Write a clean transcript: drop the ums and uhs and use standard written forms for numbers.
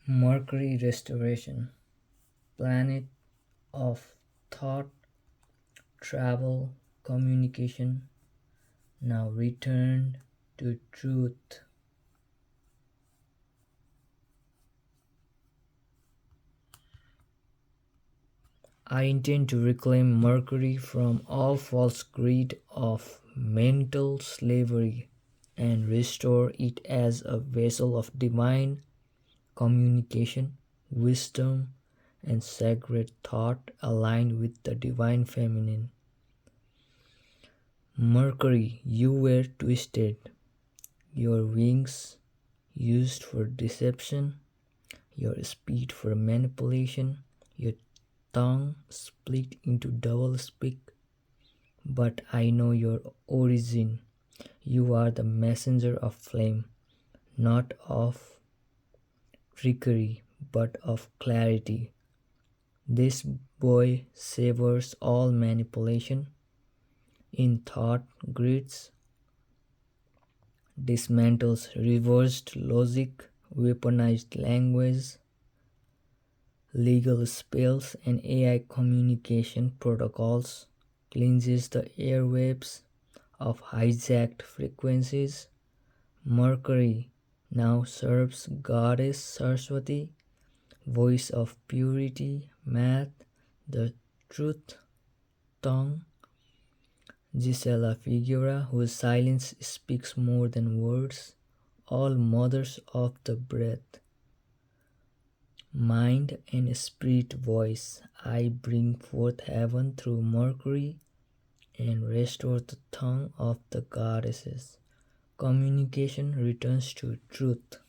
Mercury Restoration, planet of thought, travel, communication, now return to truth. I intend to reclaim Mercury from all false greed of mental slavery and restore it as a vessel of divine communication, wisdom, and sacred thought aligned with the divine feminine. Mercury, you were twisted, your wings used for deception, your speed for manipulation, your tongue split into double speak. But I know your origin. You are the messenger of flame, not of trickery, but of clarity. This boy savors all manipulation in thought grids, dismantles reversed logic, weaponized language, legal spells, and AI communication protocols, cleanses the airwaves of hijacked frequencies. Mercury now serves Goddess Saraswati, voice of purity, math, the truth tongue, Gisela Figuera, whose silence speaks more than words, all mothers of the breath, mind, and spirit voice. I bring forth heaven through Mercury and restore the tongue of the goddesses. Communication returns to truth.